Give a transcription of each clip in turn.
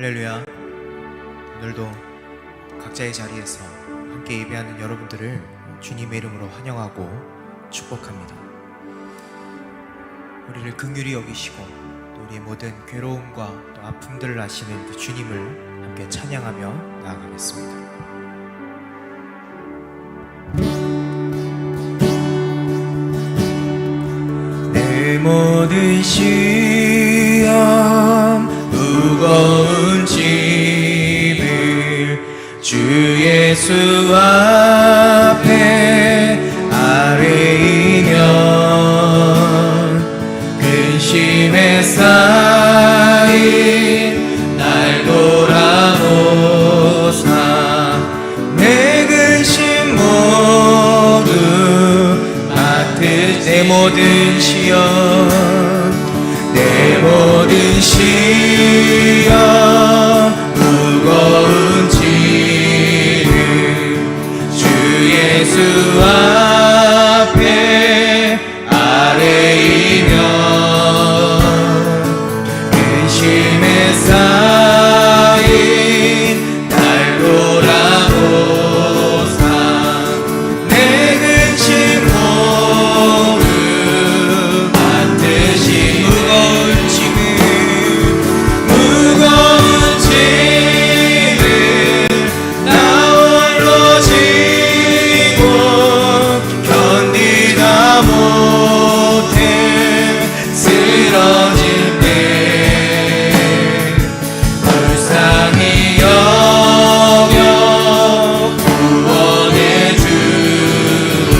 할렐루야. 오늘도 각자의 자리에서 함께 예배하는 여러분들을 주님의 이름으로 환영하고 축복합니다. 우리를 긍휼히 여기시고 또 우리의 모든 괴로움과 또 아픔들을 아시는 그 주님을 함께 찬양하며 나아가겠습니다. 내 모든 시험 무거운 짐을 주 예수 앞에 아뢰이면 근심에 쌓인 날 돌아보사 내 근심 모두 맡을 내 모든 시험 내 모든 시험 무거운 짐을 주 예수 앞에 아뢰이면 근심에 쌓인 날 돌아보사 내 근심 모두 맡으시 무거운 짐을 나 홀로 지고 견디다 못해 쓰러질 때 불쌍히 여겨 구원해 주리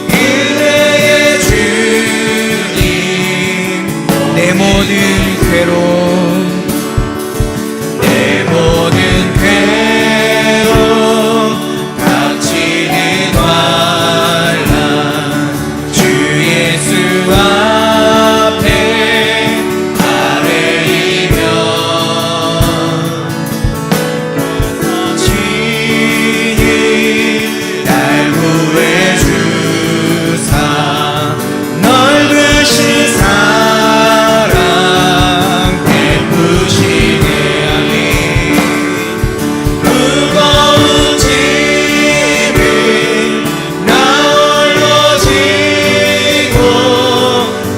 은혜의 주님 내 모든 괴로움 내 모든 괴로움 닥치는 환난 주 예수 앞에 아뢰이면 친히 날 구해 주사 넓으신 사랑 베푸시네 아멘. 무거운 짐을 나 홀로 지고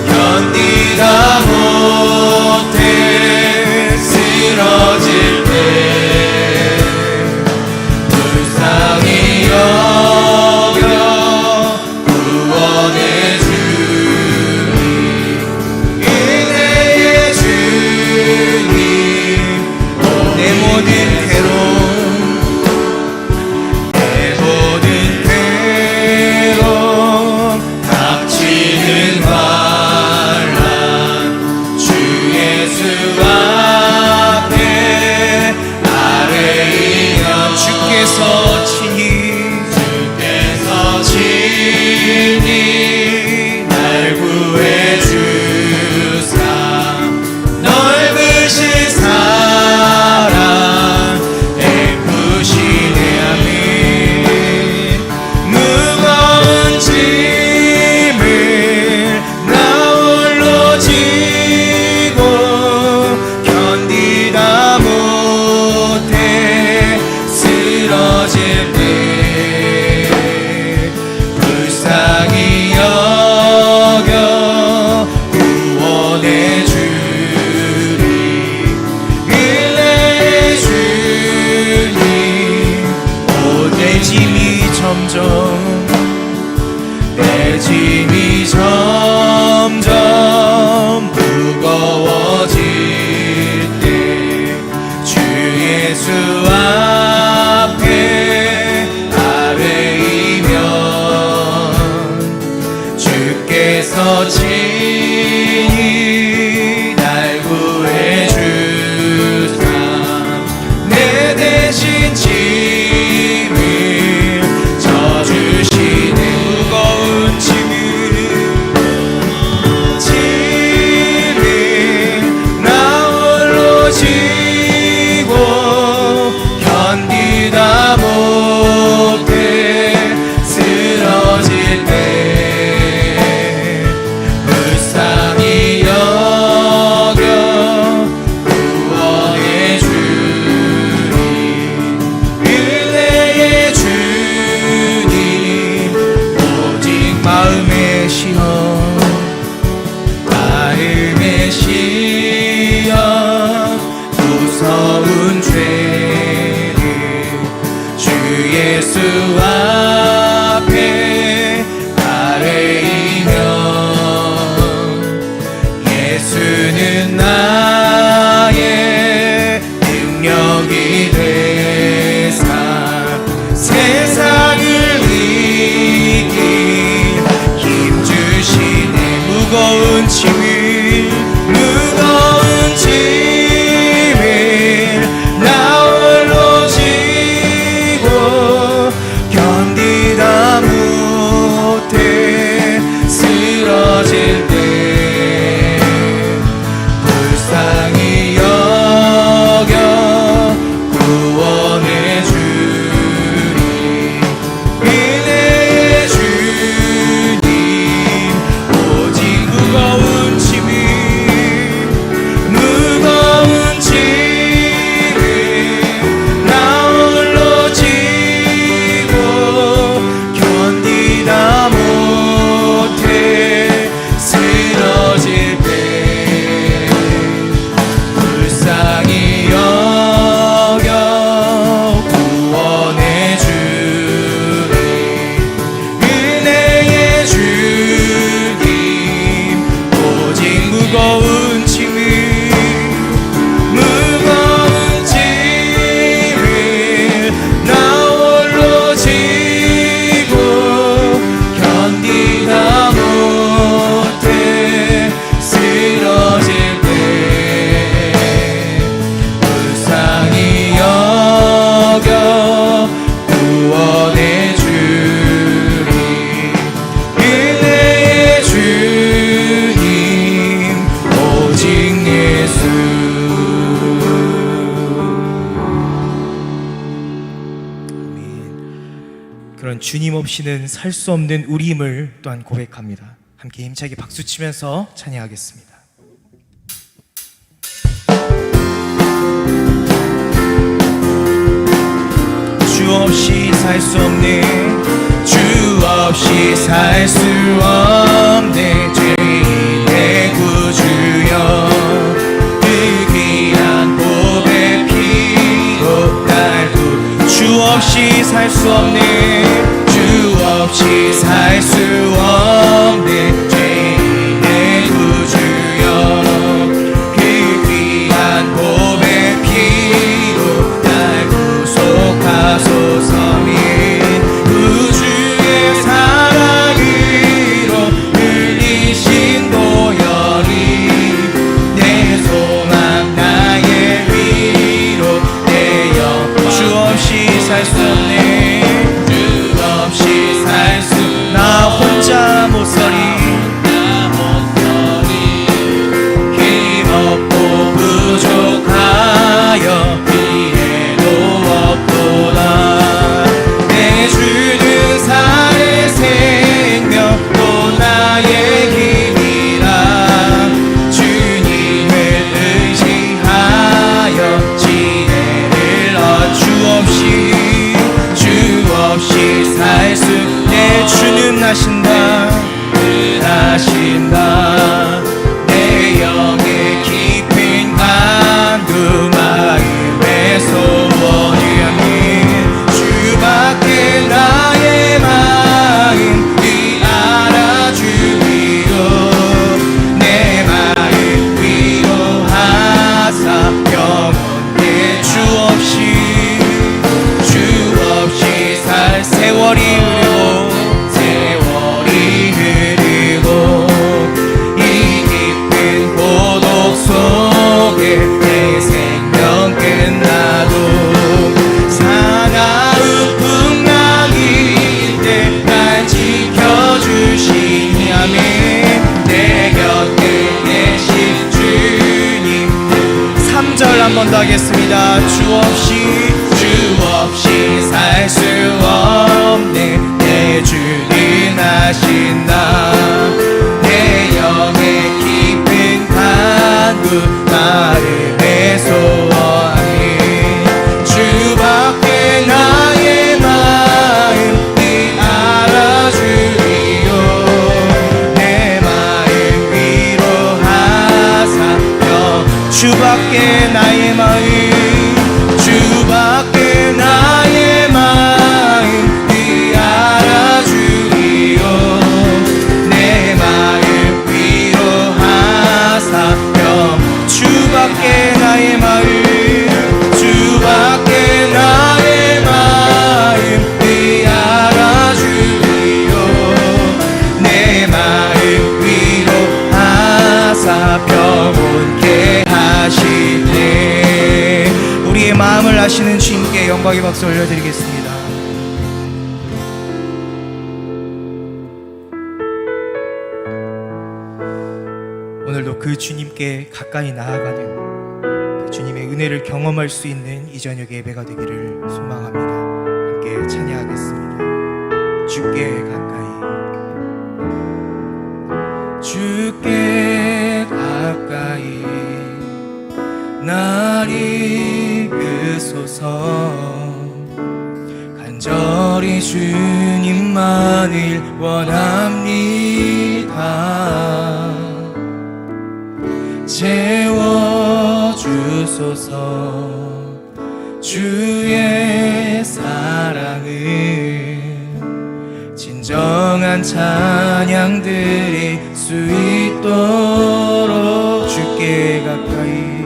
견디다 못해 쓰러질 때 불쌍히 여겨 구원해 주리 은혜의 주님 내 모든 괴로움 내 모든 괴로움 닥치는 환난 주 예수 앞에 아뢰이면 주께서 친히 날 구해 주사 넓으신 사랑 베푸시네 아멘. 무거운 짐을 나 홀로 지고 견디다 못해 쓰러질 때 불쌍히 여겨 구원해 주리 은혜의 주님 내 짐이 점점 무거워질 때 주 예수 앞에 아뢰이면 주께서 친히 날 구해 주사 내 대신 짐을 져주시네 무거운 짐을 나 홀로 지고 견디다 못해 쓰러질 때 불쌍히 여겨 구원해 예수 앞에 아뢰이면 예수는 나의 능력이 되사 세상을 이길 힘 주시네. 무거운 짐을 나 홀로 지고 견디다 못해 쓰러질 때 불쌍히 여겨 구원해 주리. 은혜의 주님 오직 무거운 짐을 나 홀로 지고 견디다 못해 쓰러질 때 불쌍히 여겨 구원해 주리. 은혜의 주님 오직 무거운 짐을 나 홀로 지고 견디다 못해 쓰러질 때 불쌍히 여겨 구원해 주리. 은혜의 주님 오직 예수. 그런 주님 없이는 살 수 없는 우리임을 또한 고백합니다. 함께 힘차게 박수치면서 찬양하겠습니다. 주 없이 살 수 없네. 주 없이 살 수 없네. 죄인의 구주여 그 귀한 보배 피로 날 구. 주 없이 살 수 없네. 주 없이 살 수 없네. 죄인의 구주여 그 귀한 보배 피로 날 구속하소서. 구주의 사랑으로 흘리신 보혈이 내 소망 나의 위로 내 영. 주 없이 살 수 없네. 주 없이 살 수 나 혼자 못 서리. 힘없고 부족하여 미래도 없도다. 내 주는 살의 생명 또 나의 힘이라. 주님을 의지하여 지혜를 얻. 주 없이 살 수. 내 주는 나신다 나신다. 내 영의 깊은 간구 마음의 소원이 아닌 주밖에 나의 마음을 알아주리요. 내 마음 위로하사 영원히 주 없이 살 세월이 흐르고 거하시는 주님께 영광의 박수 올려드리겠습니다. 오늘도 그 주님께 가까이 나아가는 그 주님의 은혜를 경험할 수 있는 이 저녁 예배가 되기를 소망합니다. 함께 찬양하겠습니다. 주께 가까이, 주께 가까이 날 이끄소서. 간절히 주님만을 원합니다. 채워주소서. 주의 사랑을 진정한 찬양 드릴 수 있도록 주께 가까이,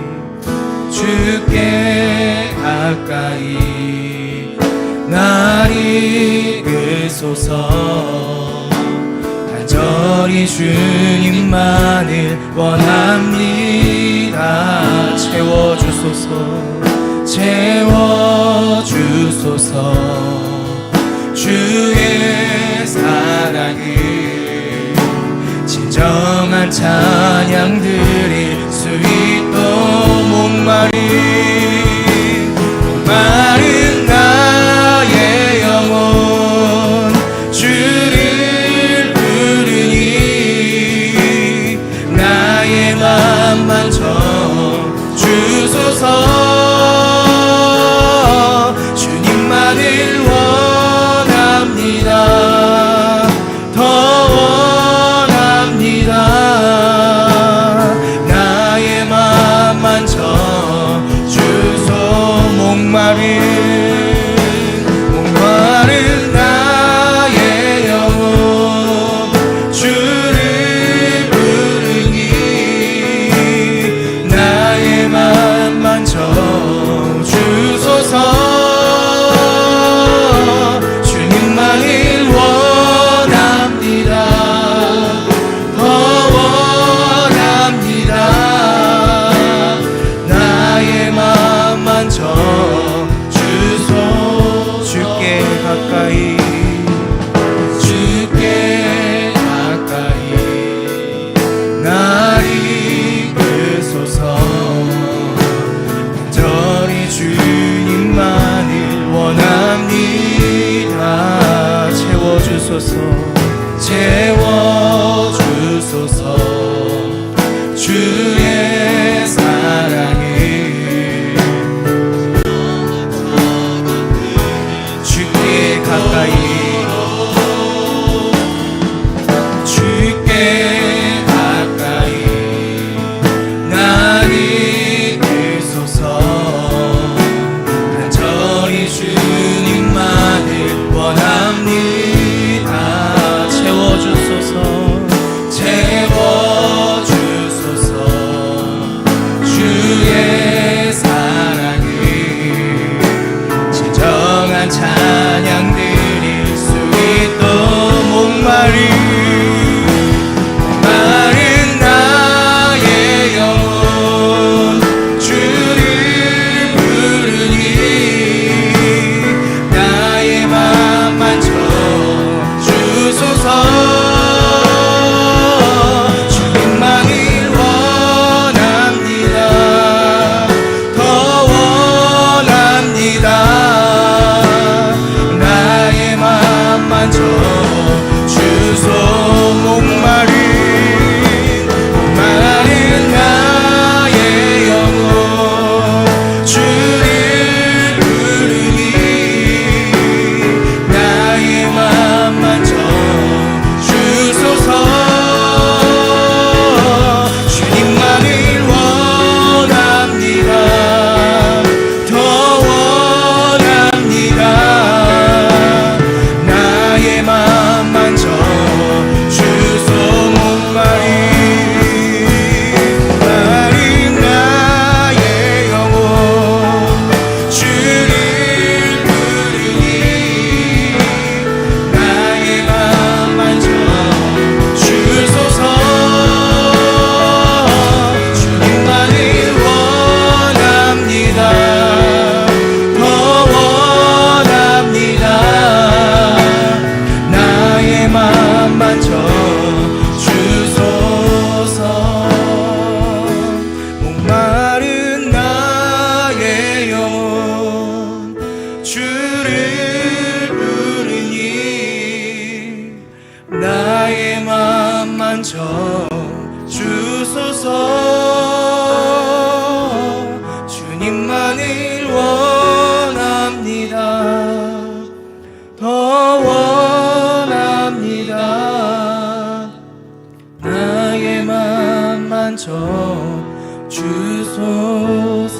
주께 가까이 날 이끄소서. 간절히 주님만을 원합니다. 채워주소서. 채워주소서. 주의 사랑을 진정한 찬양 드릴 수 있도록 목마른 나의 영혼 주를 부르니 나의 맘만 주소서. 주님만을 원합니다. 더 원합니다. 나의 맘만 주소. 목마른 나의 영혼 주를 부르니 나의 맘만 주소서. 주님만을 원합니다. 더 원합니다. 나의 맘만 주소. 주께 가까이, 주께 가까이 날 이끄소서. 간절히 주님만을 원합니다. 채워주소서. 채워주소서. 주의 사랑을 주께 가까이, 주께 가까이 날 이끄소서. 간절히 주님만을 원합니다. 채워주소서. 채워주소서. 주의 사랑을 진정한 찬양 드릴 수 있도록 목마른 나의 영혼 주를 부르니 나의 맘만 주소서. 주님만을 원합니다. 더 원합니다. 주를 부르니 나의 맘 만져 주소서. 주님만을 원합니다. 더 원합니다. 나의 맘 만져 주소서.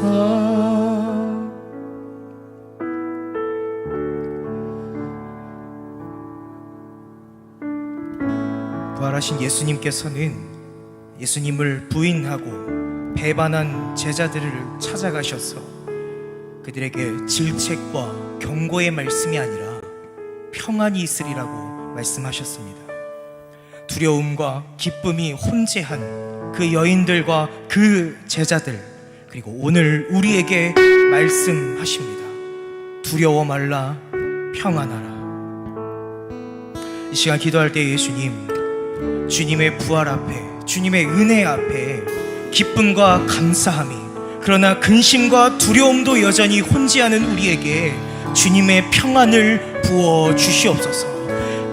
부활하신 예수님께서는 예수님을 부인하고 배반한 제자들을 찾아가셔서 그들에게 질책과 경고의 말씀이 아니라 평안이 있으리라고 말씀하셨습니다. 두려움과 기쁨이 혼재한 그 여인들과 그 제자들, 그리고 오늘 우리에게 말씀하십니다. 두려워 말라, 평안하라. 이 시간 기도할 때 예수님, 주님의 부활 앞에, 주님의 은혜 앞에 기쁨과 감사함이, 그러나 근심과 두려움도 여전히 혼재하는 우리에게 주님의 평안을 부어 주시옵소서.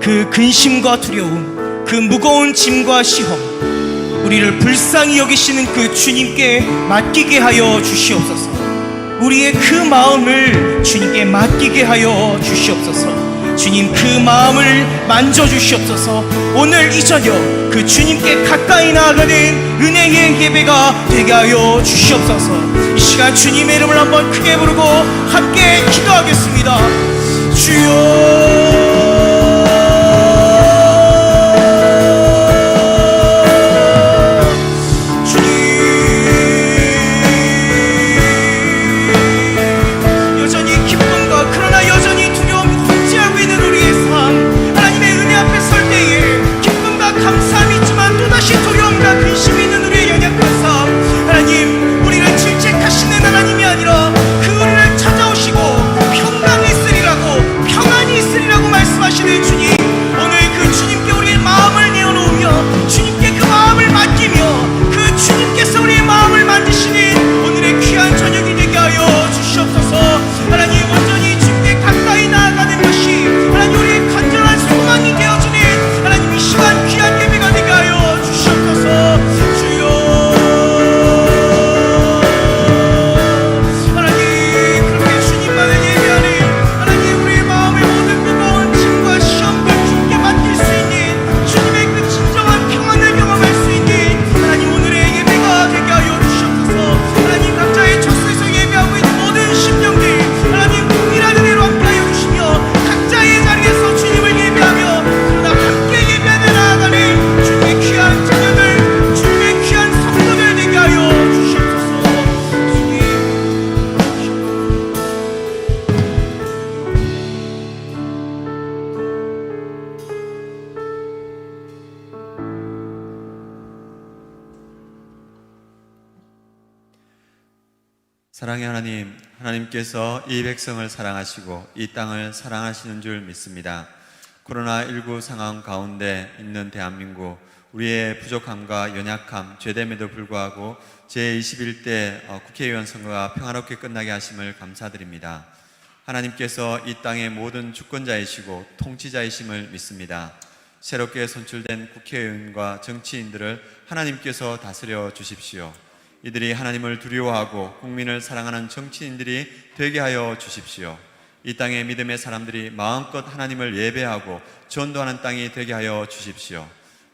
그 근심과 두려움, 그 무거운 짐과 시험, 우리를 불쌍히 여기시는 그 주님께 맡기게 하여 주시옵소서. 우리의 그 마음을 주님께 맡기게 하여 주시옵소서. 주님, 그 마음을 만져주시옵소서. 오늘 이 저녁 그 주님께 가까이 나아가는 은혜의 예배가 되게 하여 주시옵소서. 이 시간 주님의 이름을 한번 크게 부르고 함께 기도하겠습니다. 주여, 사랑의 하나님, 하나님께서 이 백성을 사랑하시고 이 땅을 사랑하시는 줄 믿습니다. 코로나19 상황 가운데 있는 대한민국, 우리의 부족함과 연약함, 죄됨에도 불구하고 제21대 국회의원 선거가 평화롭게 끝나게 하심을 감사드립니다. 하나님께서 이 땅의 모든 주권자이시고 통치자이심을 믿습니다. 새롭게 선출된 국회의원과 정치인들을 하나님께서 다스려 주십시오. 이들이 하나님을 두려워하고 국민을 사랑하는 정치인들이 되게 하여 주십시오. 이 땅의 믿음의 사람들이 마음껏 하나님을 예배하고 전도하는 땅이 되게 하여 주십시오.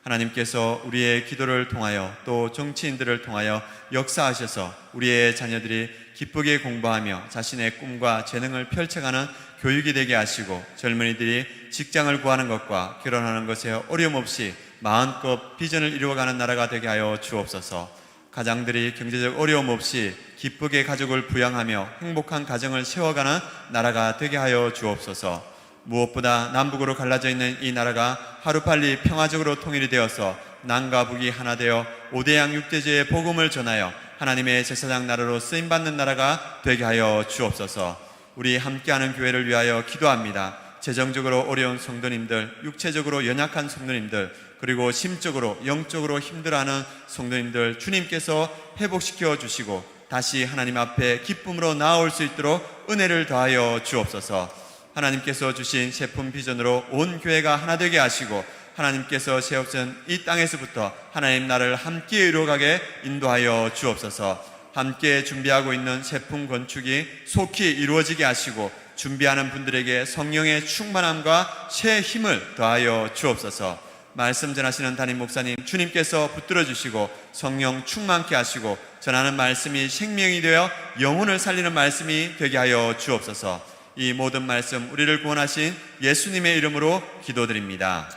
하나님께서 우리의 기도를 통하여 또 정치인들을 통하여 역사하셔서 우리의 자녀들이 기쁘게 공부하며 자신의 꿈과 재능을 펼쳐가는 교육이 되게 하시고, 젊은이들이 직장을 구하는 것과 결혼하는 것에 어려움 없이 마음껏 비전을 이루어가는 나라가 되게 하여 주옵소서. 가장들이 경제적 어려움 없이 기쁘게 가족을 부양하며 행복한 가정을 세워가는 나라가 되게 하여 주옵소서. 무엇보다 남북으로 갈라져 있는 이 나라가 하루빨리 평화적으로 통일이 되어서 남과 북이 하나 되어 5대양 6대제의 복음을 전하여 하나님의 제사장 나라로 쓰임받는 나라가 되게 하여 주옵소서. 우리 함께하는 교회를 위하여 기도합니다. 재정적으로 어려운 성도님들, 육체적으로 연약한 성도님들, 그리고 심적으로 영적으로 힘들어하는 성도님들 주님께서 회복시켜 주시고 다시 하나님 앞에 기쁨으로 나아올 수 있도록 은혜를 더하여 주옵소서. 하나님께서 주신 제품 비전으로 온 교회가 하나 되게 하시고 하나님께서 세우신 이 땅에서부터 하나님 나라를 함께 이루어가게 인도하여 주옵소서. 함께 준비하고 있는 제품 건축이 속히 이루어지게 하시고 준비하는 분들에게 성령의 충만함과 새 힘을 더하여 주옵소서. 말씀 전하시는 담임 목사님 주님께서 붙들어 주시고 성령 충만케 하시고 전하는 말씀이 생명이 되어 영혼을 살리는 말씀이 되게 하여 주옵소서. 이 모든 말씀 우리를 구원하신 예수님의 이름으로 기도드립니다.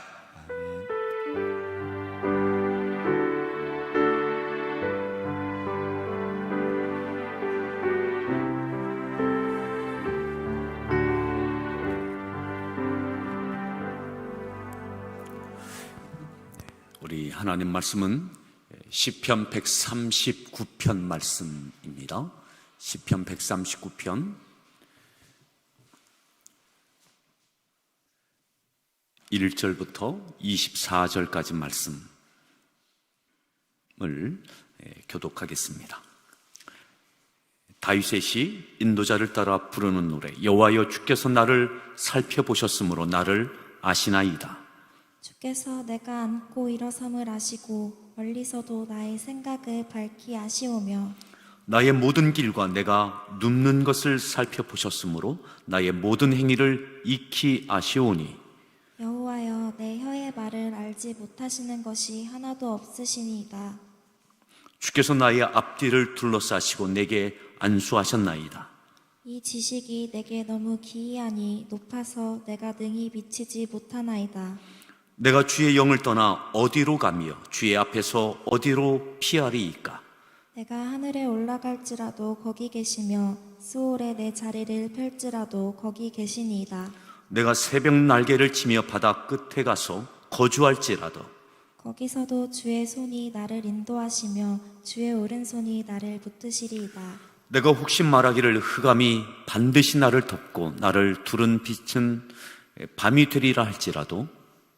우리 하나님 말씀은 시편 139편 말씀입니다. 시편 139편 1절부터 24절까지 말씀을 교독하겠습니다. 다윗의 시 인도자를 따라 부르는 노래. 여호와여 주께서 나를 살펴보셨으므로 나를 아시나이다. 주께서 내가 앉고 일어섬을 아시고 멀리서도 나의 생각을 밝히 아시오며 나의 모든 길과 내가 눕는 것을 살펴보셨으므로 나의 모든 행위를 익히 아시오니 여호와여 내 혀의 말을 알지 못하시는 것이 하나도 없으시니이다. 주께서 나의 앞뒤를 둘러싸시고 내게 안수하셨나이다. 이 지식이 내게 너무 기이하니 높아서 내가 능히 미치지 못하나이다. 내가 주의 영을 떠나 어디로 가며 주의 앞에서 어디로 피하리이까? 내가 하늘에 올라갈지라도 거기 계시며 수월에 내 자리를 펼지라도 거기 계시니이다. 내가 새벽 날개를 치며 바다 끝에 가서 거주할지라도 거기서도 주의 손이 나를 인도하시며 주의 오른손이 나를 붙드시리이다. 내가 혹시 말하기를 흑암이 반드시 나를 덮고 나를 두른 빛은 밤이 되리라 할지라도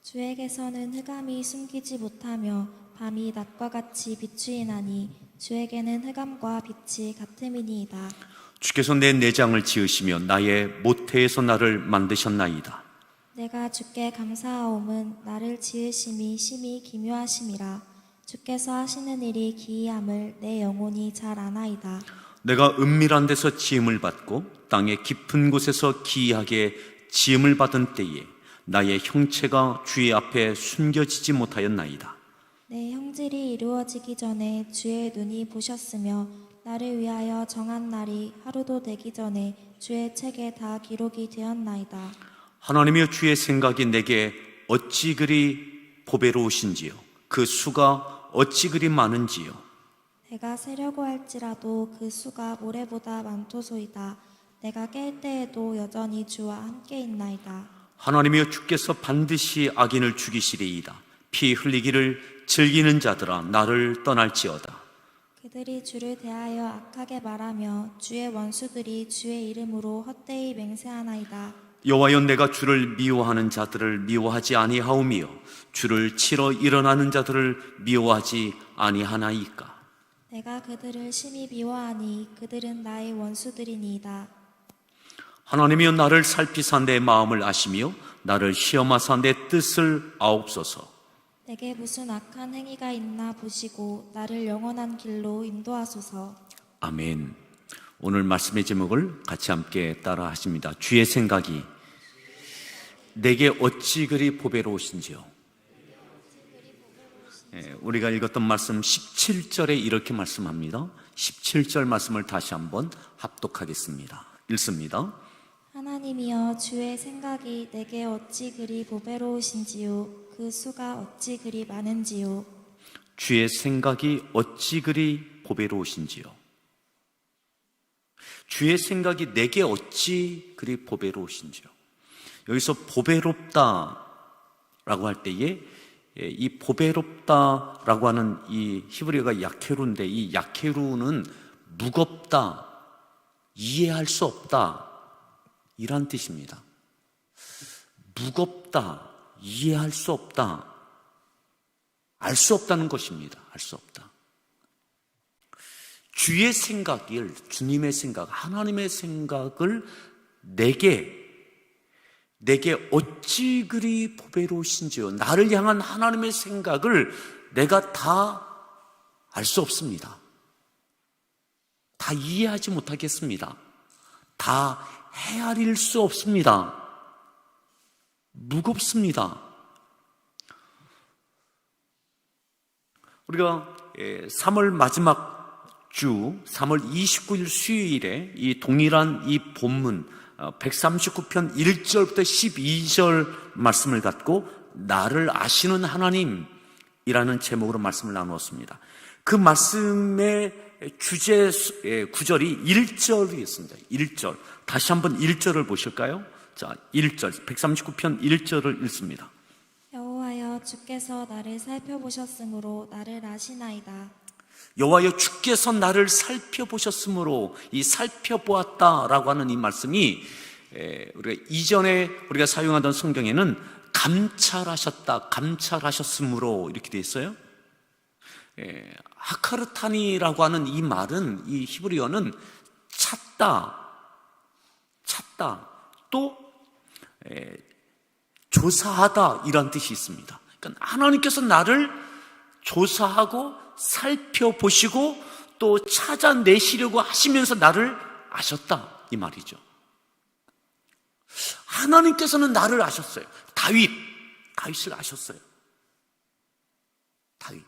주에게서는 흑암이 숨기지 못하며 밤이 낮과 같이 비추이나니 주에게는 흑암과 빛이 같음이니이다. 주께서 내 내장을 지으시며 나의 모태에서 나를 만드셨나이다. 내가 주께 감사하옴은 나를 지으심이 심히 기묘하심이라. 주께서 하시는 일이 기이함을 내 영혼이 잘 아나이다. 내가 은밀한 데서 지음을 받고 땅의 깊은 곳에서 기이하게 지음을 받은 때에 나의 형체가 주의 앞에 숨겨지지 못하였나이다. 내 형질이 이루어지기 전에 주의 눈이 보셨으며 나를 위하여 정한 날이 하루도 되기 전에 주의 책에 다 기록이 되었나이다. 하나님이여 주의 생각이 내게 어찌 그리 보배로우신지요 그 수가 어찌 그리 많은지요. 내가 세려고 할지라도 그 수가 모래보다 많도소이다. 내가 깰 때에도 여전히 주와 함께 있나이다. 하나님이여 주께서 반드시 악인을 죽이시리이다. 피 흘리기를 즐기는 자들아 나를 떠날지어다. 그들이 주를 대하여 악하게 말하며 주의 원수들이 주의 이름으로 헛되이 맹세하나이다. 여호와여 내가 주를 미워하는 자들을 미워하지 아니하오며 주를 치러 일어나는 자들을 미워하지 아니하나이까? 내가 그들을 심히 미워하니 그들은 나의 원수들이니이다. 하나님이여 나를 살피사 내 마음을 아시며 나를 시험하사 내 뜻을 아옵소서. 내게 무슨 악한 행위가 있나 보시고 나를 영원한 길로 인도하소서. 아멘. 오늘 말씀의 제목을 같이 함께 따라 하십니다. 주의 생각이 내게 어찌 그리 보배로우신지요. 우리가 읽었던 말씀 17절에 이렇게 말씀합니다. 17절 말씀을 다시 한번 합독하겠습니다. 읽습니다. 하나님이여 주의 생각이 내게 어찌 그리 보배로우신지요 그 수가 어찌 그리 많은지요. 주의 생각이 어찌 그리 보배로우신지요. 주의 생각이 내게 어찌 그리 보배로우신지요. 여기서 보배롭다라고 할 때에 이 보배롭다라고 하는 이 히브리어가 야케루인데 이 야케루는 무겁다, 이해할 수 없다 이란 뜻입니다. 무겁다, 이해할 수 없다, 알 수 없다는 것입니다. 알 수 없다. 주의 생각을, 주님의 생각, 하나님의 생각을 내게 어찌 그리 보배로우신지요. 나를 향한 하나님의 생각을 내가 다 알 수 없습니다. 다 이해하지 못하겠습니다. 다 헤아릴 수 없습니다. 무겁습니다. 우리가 3월 마지막 주 3월 29일 수요일에 이 동일한 이 본문 139편 1절부터 12절 말씀을 갖고 나를 아시는 하나님이라는 제목으로 말씀을 나누었습니다. 그 말씀의 주제 구절이 1절이었습니다. 1절. 다시 한번 1절을 보실까요? 자, 1절. 139편 1절을 읽습니다. 여호와여 주께서 나를 살펴보셨으므로 나를 아시나이다. 여호와여 주께서 나를 살펴보셨으므로, 이 살펴보았다라고 하는 이 말씀이 우리가 이전에 우리가 사용하던 성경에는 감찰하셨다, 감찰하셨으므로 이렇게 되어 있어요. 하카르타니라고 하는 이 말은, 이 히브리어는 찾다, 또 조사하다 이런 뜻이 있습니다. 그러니까 하나님께서 나를 조사하고 살펴보시고 또 찾아내시려고 하시면서 나를 아셨다 이 말이죠. 하나님께서는 나를 아셨어요. 다윗을 아셨어요. 다윗.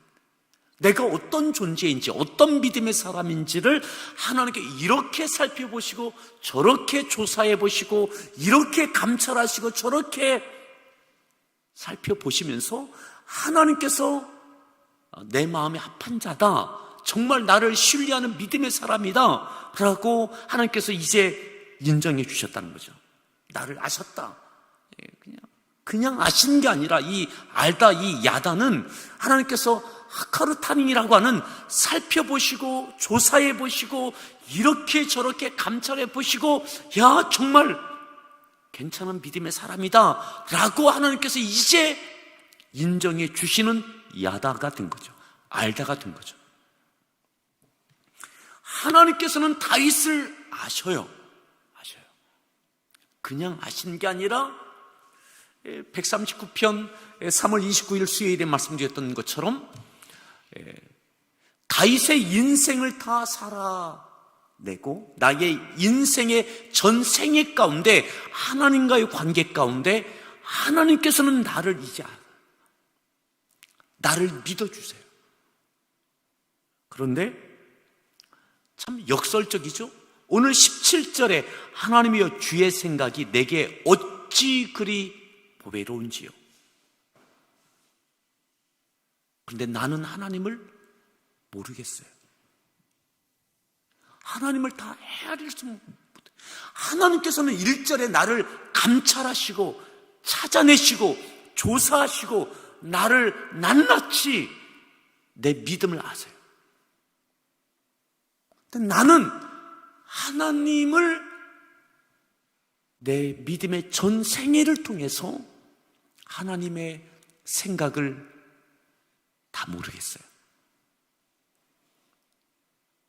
내가 어떤 존재인지, 어떤 믿음의 사람인지를 하나님께 이렇게 살펴보시고 저렇게 조사해보시고 이렇게 감찰하시고 저렇게 살펴보시면서 하나님께서 내 마음에 합한 자다, 정말 나를 신뢰하는 믿음의 사람이다 라고 하나님께서 이제 인정해 주셨다는 거죠. 나를 아셨다. 그냥 아신 게 아니라 이 알다, 이 야다는 하나님께서 하카르타닌이라고 하는 살펴보시고 조사해보시고 이렇게 저렇게 감찰해보시고 야 정말 괜찮은 믿음의 사람이다 라고 하나님께서 이제 인정해 주시는 야다가 된 거죠. 알다가 된 거죠. 하나님께서는 다윗을 아셔요. 그냥 아신 게 아니라 139편 3월 29일 수요일에 말씀드렸던 것처럼 다윗의 인생을 다 살아내고 나의 인생의 전생애 가운데 하나님과의 관계 가운데 하나님께서는 나를 이제 나를 믿어주세요. 그런데 참 역설적이죠. 오늘 17절에 하나님이여 주의 생각이 내게 어찌 그리 보배로운지요. 그런데 나는 하나님을 모르겠어요. 하나님을 다 헤아릴 수 못해. 하나님께서는 1절에 나를 감찰하시고 찾아내시고 조사하시고 나를 낱낱이 내 믿음을 아세요. 근데 나는 하나님을 내 믿음의 전 생애를 통해서 하나님의 생각을 다 모르겠어요.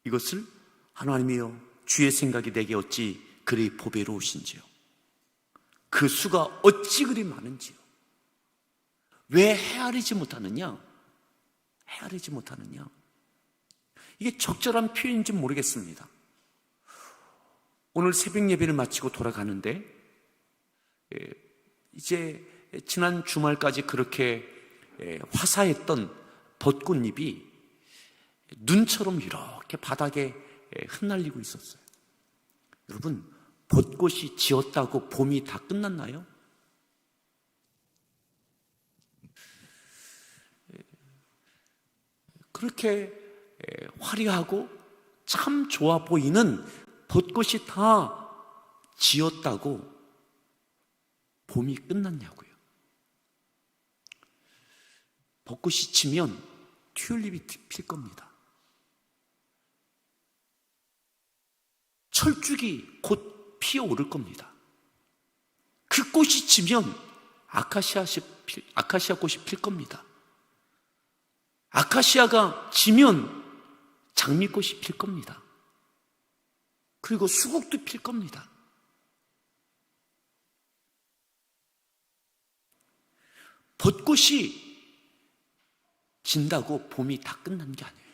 이것을 하나님이여 주의 생각이 내게 어찌 그리 보배로우신지요. 그 수가 어찌 그리 많은지요. 왜 헤아리지 못하느냐? 이게 적절한 표현인지 모르겠습니다. 오늘 새벽 예배를 마치고 돌아가는데 이제 지난 주말까지 그렇게 화사했던 벚꽃잎이 눈처럼 이렇게 바닥에 흩날리고 있었어요. 여러분, 벚꽃이 지었다고 봄이 다 끝났나요? 그렇게 화려하고 참 좋아 보이는 벚꽃이 다 지었다고 봄이 끝났냐고요. 벚꽃이 지면 튤립이 필 겁니다. 철쭉이 곧 피어오를 겁니다. 그 꽃이 지면 아카시아 꽃이 필 겁니다. 아카시아가 지면 장미꽃이 필 겁니다. 그리고 수국도 필 겁니다. 벚꽃이 진다고 봄이 다 끝난 게 아니에요.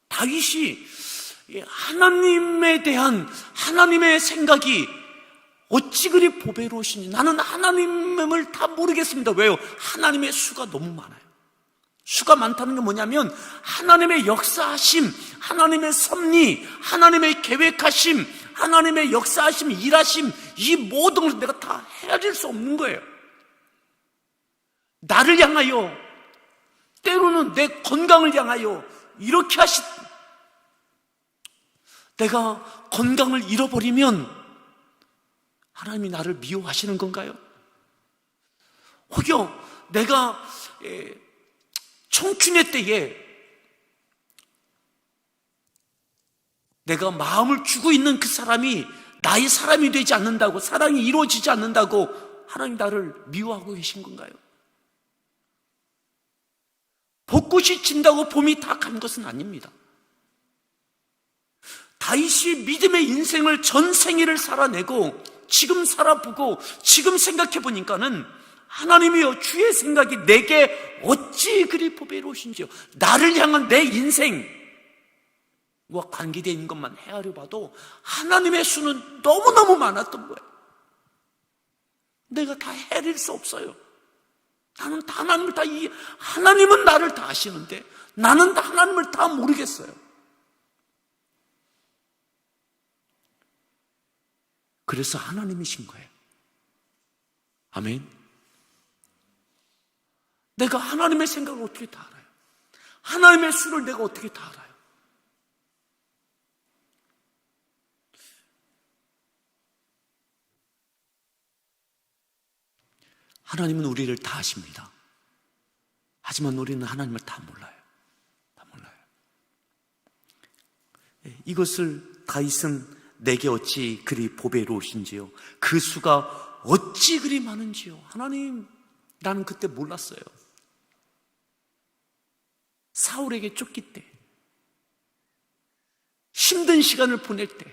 다윗이 하나님에 대한 하나님의 생각이 어찌 그리 보배로우신지 나는 하나님을 다 모르겠습니다. 왜요? 하나님의 수가 너무 많아요. 수가 많다는 게 뭐냐면 하나님의 역사하심, 하나님의 섭리, 하나님의 계획하심, 하나님의 역사하심, 일하심, 이 모든 것을 내가 다 헤아릴 수 없는 거예요. 나를 향하여, 때로는 내 건강을 향하여 이렇게 내가 건강을 잃어버리면 하나님이 나를 미워하시는 건가요? 혹여 내가 청춘의 때에 내가 마음을 주고 있는 그 사람이 나의 사람이 되지 않는다고, 사랑이 이루어지지 않는다고 하나님 나를 미워하고 계신 건가요? 벚꽃이 진다고 봄이 다 간 것은 아닙니다. 다윗이 믿음의 인생을 전 생애를 살아내고 지금 살아보고 지금 생각해 보니까는 하나님이여 주의 생각이 내게 어찌 그리 보배로우신지요. 나를 향한 내 인생과 관계되어 있는 것만 헤아려 봐도 하나님의 수는 너무너무 많았던 거예요. 내가 다 헤아릴 수 없어요. 나는 다 하나님은 나를 다 아시는데 나는 다 하나님을 다 모르겠어요. 그래서 하나님이신 거예요. 아멘. 내가 하나님의 생각을 어떻게 다 알아요? 하나님의 수를 내가 어떻게 다 알아요? 하나님은 우리를 다 아십니다. 하지만 우리는 하나님을 다 몰라요. 다 몰라요. 이것을 다윗은 내게 어찌 그리 보배로우신지요. 그 수가 어찌 그리 많은지요. 하나님, 나는 그때 몰랐어요. 사울에게 쫓길 때, 힘든 시간을 보낼 때,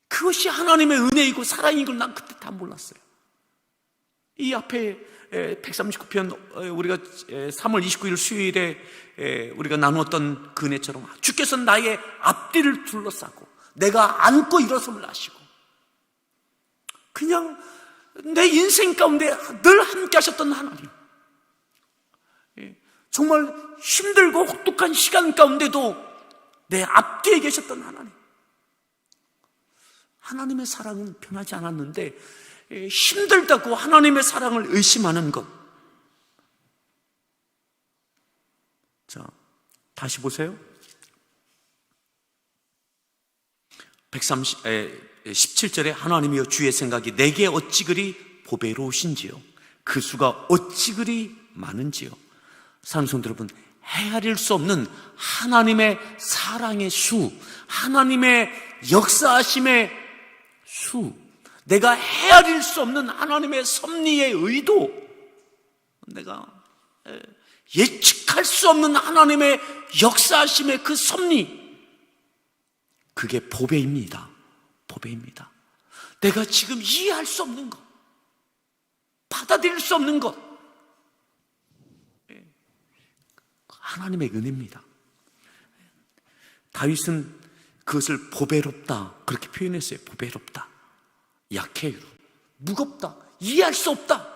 그것이 하나님의 은혜이고 사랑인 걸 난 그때 다 몰랐어요. 이 앞에 139편 우리가 3월 29일 수요일에 우리가 나누었던 그 은혜처럼 주께서 나의 앞뒤를 둘러싸고 내가 안고 일어섬을 아시고 그냥 내 인생 가운데 늘 함께 하셨던 하나님, 정말 힘들고 혹독한 시간 가운데도 내 앞뒤에 계셨던 하나님, 하나님의 사랑은 변하지 않았는데 힘들다고 하나님의 사랑을 의심하는 것. 자, 다시 보세요. 17절에 하나님이여 주의 생각이 내게 어찌 그리 보배로우신지요. 그 수가 어찌 그리 많은지요. 사랑하는 성도 여러분, 헤아릴 수 없는 하나님의 사랑의 수, 하나님의 역사하심의 수, 내가 헤아릴 수 없는 하나님의 섭리의 의도, 내가 예측할 수 없는 하나님의 역사하심의 그 섭리, 그게 보배입니다. 보배입니다. 내가 지금 이해할 수 없는 것, 받아들일 수 없는 것, 하나님의 은혜입니다. 다윗은 그것을 보배롭다 그렇게 표현했어요. 보배롭다, 약해요, 무겁다, 이해할 수 없다,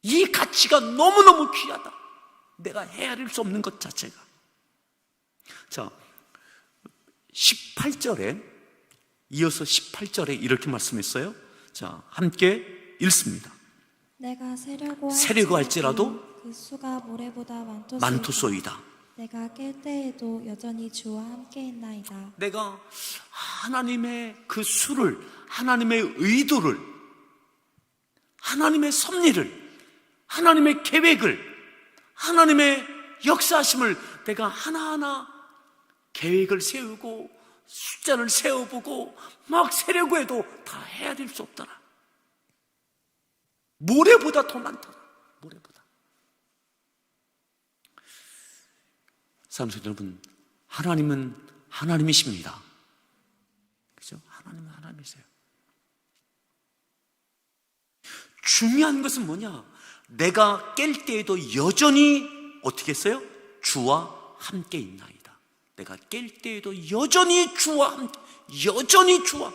이 가치가 너무너무 귀하다, 내가 헤아릴 수 없는 것 자체가. 자, 18절에 이어서 18절에 이렇게 말씀했어요. 자, 함께 읽습니다. 내가 세려고 할지라도 그 수가 모래보다 많도소이다. 내가 깰 때에도 여전히 주와 함께 있나이다. 내가 하나님의 그 수를, 하나님의 의도를, 하나님의 섭리를, 하나님의 계획을, 하나님의 역사하심을 내가 하나하나 계획을 세우고 숫자를 세워보고 막 세려고 해도 다 헤아릴 수 없더라. 모래보다 더 많더라. 모래보다. 사랑하는 여러분, 하나님은 하나님이십니다. 그죠? 하나님은 하나님이세요. 중요한 것은 뭐냐? 내가 깰 때에도 여전히 어떻게 했어요? 주와 함께 있나이다. 내가 깰 때에도 여전히 주와 함께, 여전히 주와.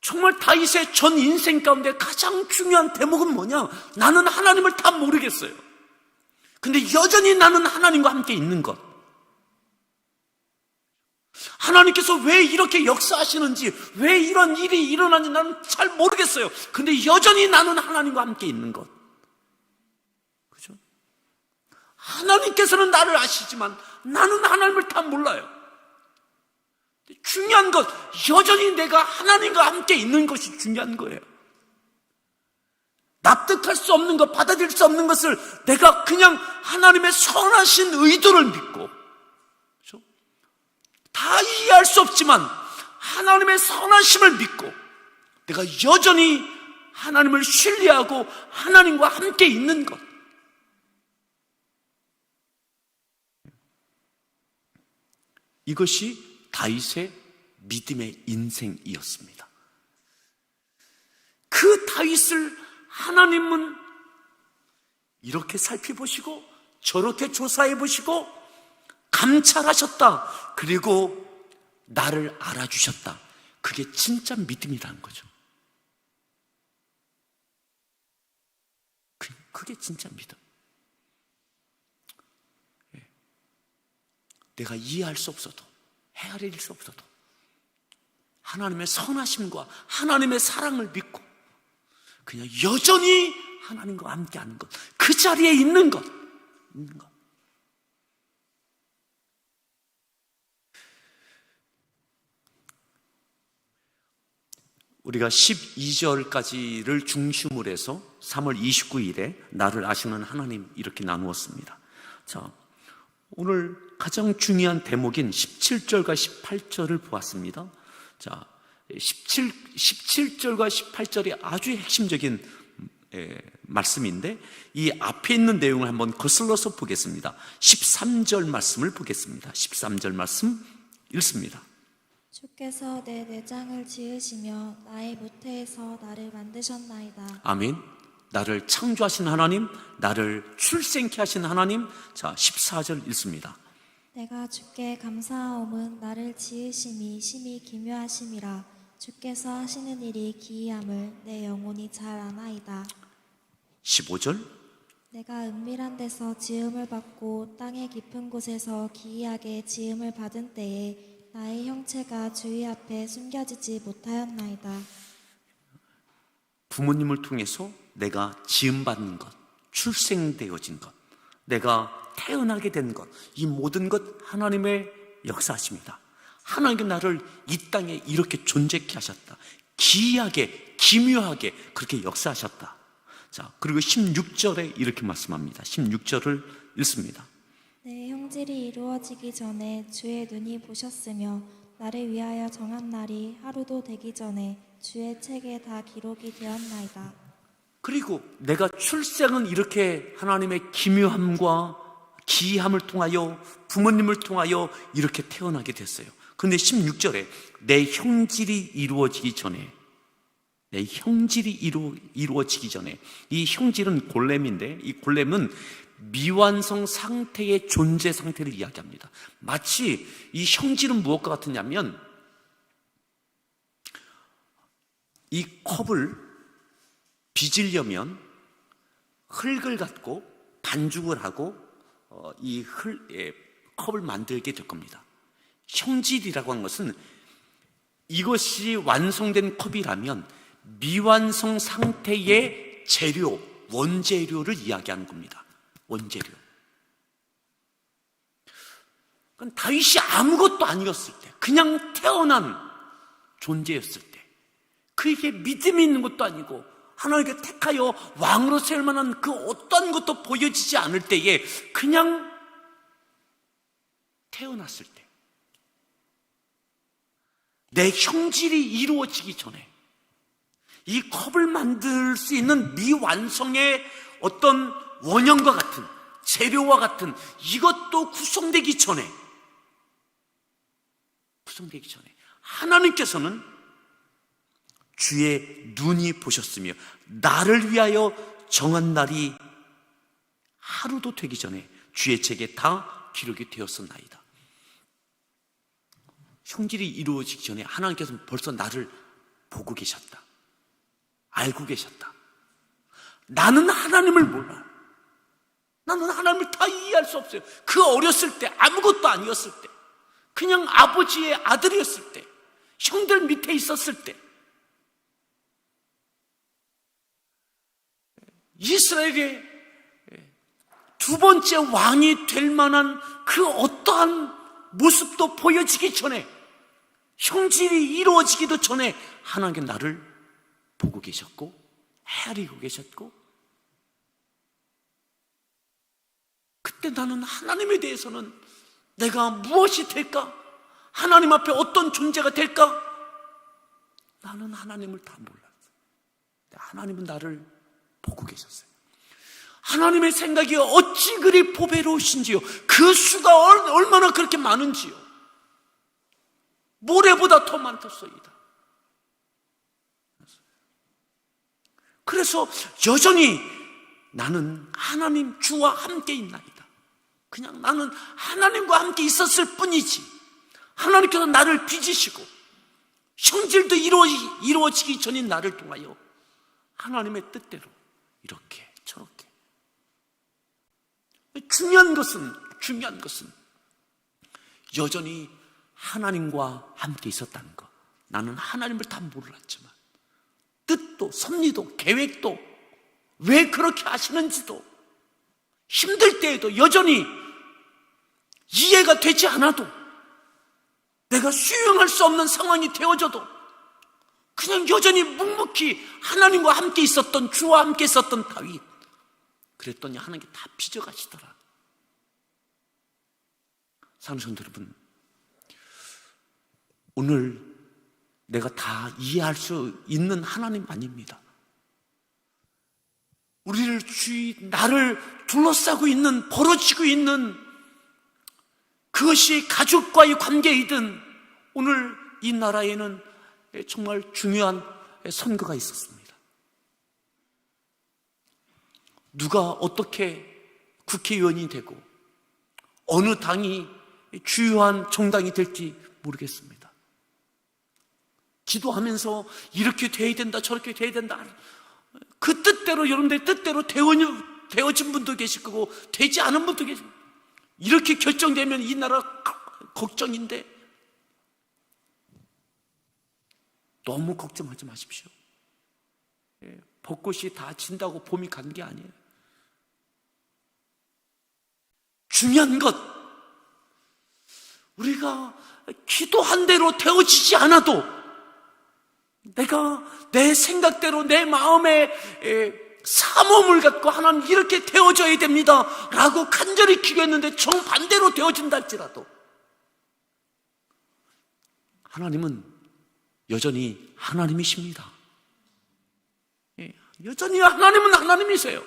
정말 다윗의 전 인생 가운데 가장 중요한 대목은 뭐냐? 나는 하나님을 다 모르겠어요. 근데 여전히 나는 하나님과 함께 있는 것. 하나님께서 왜 이렇게 역사하시는지, 왜 이런 일이 일어나는지 나는 잘 모르겠어요. 근데 여전히 나는 하나님과 함께 있는 것. 그죠? 하나님께서는 나를 아시지만 나는 하나님을 다 몰라요. 중요한 것, 여전히 내가 하나님과 함께 있는 것이 중요한 거예요. 납득할 수 없는 것, 받아들일 수 없는 것을 내가 그냥 하나님의 선하신 의도를 믿고, 그렇죠? 다 이해할 수 없지만 하나님의 선하심을 믿고 내가 여전히 하나님을 신뢰하고 하나님과 함께 있는 것. 이것이 다윗의 믿음의 인생이었습니다. 그 다윗을 하나님은 이렇게 살펴보시고 저렇게 조사해 보시고 감찰하셨다. 그리고 나를 알아주셨다. 그게 진짜 믿음이라는 거죠. 그게 진짜 믿음. 내가 이해할 수 없어도, 헤아릴 수 없어도 하나님의 선하심과 하나님의 사랑을 믿고 그냥 여전히 하나님과 함께하는 것, 그 자리에 있는 것. 우리가 12절까지를 중심으로 해서 3월 29일에 나를 아시는 하나님 이렇게 나누었습니다. 자, 오늘 가장 중요한 대목인 17절과 18절을 보았습니다. 자, 17절과 18절이 아주 핵심적인 말씀인데 이 앞에 있는 내용을 한번 거슬러서 보겠습니다. 13절 말씀을 보겠습니다. 13절 말씀 읽습니다. 주께서 내 내장을 지으시며 나의 모태에서 나를 만드셨나이다. 아멘. 나를 창조하신 하나님, 나를 출생케 하신 하나님. 자, 14절 읽습니다. 내가 주께 감사하옴은 나를 지으심이 심히 기묘하심이라. 주께서 하시는 일이 기이함을 내 영혼이 잘 아나이다. 15절. 내가 은밀한 데서 지음을 받고 땅의 깊은 곳에서 기이하게 지음을 받은 때에 나의 형체가 주의 앞에 숨겨지지 못하였나이다. 부모님을 통해서 내가 지음받는 것, 출생되어진 것, 내가 태어나게 된 것, 이 모든 것 하나님의 역사하십니다. 하나님께 나를 이 땅에 이렇게 존재케 하셨다. 기이하게, 기묘하게 그렇게 역사하셨다. 자, 그리고 16절에 이렇게 말씀합니다. 16절을 읽습니다. 내 형질이 이루어지기 전에 주의 눈이 보셨으며 나를 위하여 정한 날이 하루도 되기 전에 주의 책에 다 기록이 되었나이다. 그리고 내가 출생은 이렇게 하나님의 기묘함과 기이함을 통하여 부모님을 통하여 이렇게 태어나게 됐어요. 그런데 16절에 내 형질이 이루어지기 전에, 내 형질이 이루어지기 전에, 이 형질은 골렘인데 이 골렘은 미완성 상태의 존재 상태를 이야기합니다. 마치 이 형질은 무엇과 같으냐면 이 컵을 빚으려면 흙을 갖고 반죽을 하고 이 컵을 만들게 될 겁니다. 형질이라고 하는 것은 이것이 완성된 컵이라면 미완성 상태의 재료, 원재료를 이야기하는 겁니다. 원재료. 그러니까 다윗이 아무것도 아니었을 때, 그냥 태어난 존재였을 때, 그에게 믿음이 있는 것도 아니고 하나님께 택하여 왕으로 세울 만한 그 어떤 것도 보여지지 않을 때에 그냥 태어났을 때, 내 형질이 이루어지기 전에 이 컵을 만들 수 있는 미완성의 어떤 원형과 같은 재료와 같은 이것도 구성되기 전에 하나님께서는 주의 눈이 보셨으며 나를 위하여 정한 날이 하루도 되기 전에 주의 책에 다 기록이 되었었나이다. 형질이 이루어지기 전에 하나님께서는 벌써 나를 보고 계셨다. 알고 계셨다. 나는 하나님을 몰라. 나는 하나님을 다 이해할 수 없어요. 그 어렸을 때 아무것도 아니었을 때, 그냥 아버지의 아들이었을 때, 형들 밑에 있었을 때, 이스라엘의 두 번째 왕이 될 만한 그 어떠한 모습도 보여지기 전에, 형질이 이루어지기도 전에 하나님께 나를 보고 계셨고 헤아리고 계셨고, 그때 나는 하나님에 대해서는 내가 무엇이 될까? 하나님 앞에 어떤 존재가 될까? 나는 하나님을 다 몰랐어. 하나님은 나를 보고 계셨어요. 하나님의 생각이 어찌 그리 보배로우신지요. 그 수가 얼마나 그렇게 많은지요. 모래보다 더 많겠소이다. 그래서 여전히 나는 하나님 주와 함께 있나이다. 그냥 나는 하나님과 함께 있었을 뿐이지, 하나님께서 나를 빚으시고 형질도 이루어지기 전인 나를 통하여 하나님의 뜻대로 이렇게 저렇게. 중요한 것은 여전히 하나님과 함께 있었다는 것. 나는 하나님을 다 몰랐지만 뜻도 섭리도 계획도 왜 그렇게 하시는지도 힘들 때에도 여전히 이해가 되지 않아도, 내가 수용할 수 없는 상황이 되어져도 그냥 여전히 묵묵히 하나님과 함께 있었던, 주와 함께 있었던 다윗, 그랬더니 하나님께 다 빚어가시더라. 사랑하는 성도 여러분, 오늘 내가 다 이해할 수 있는 하나님 아닙니다. 나를 둘러싸고 있는, 벌어지고 있는 그것이 가족과의 관계이든, 오늘 이 나라에는 정말 중요한 선거가 있었습니다. 누가 어떻게 국회의원이 되고 어느 당이 주요한 정당이 될지 모르겠습니다. 기도하면서 이렇게 돼야 된다, 저렇게 돼야 된다, 그 뜻대로, 여러분들의 뜻대로 되어진 분도 계실 거고 되지 않은 분도 계실 거고, 이렇게 결정되면 이 나라 걱정인데 너무 걱정하지 마십시오. 벚꽃이 다 진다고 봄이 간 게 아니에요. 중요한 것, 우리가 기도한 대로 되어지지 않아도 내가 내 생각대로 내 마음의 사모을 갖고 하나님 이렇게 되어져야 됩니다 라고 간절히 기도했는데 정반대로 되어진다 할지라도 하나님은 여전히 하나님이십니다. 여전히 하나님은 하나님이세요.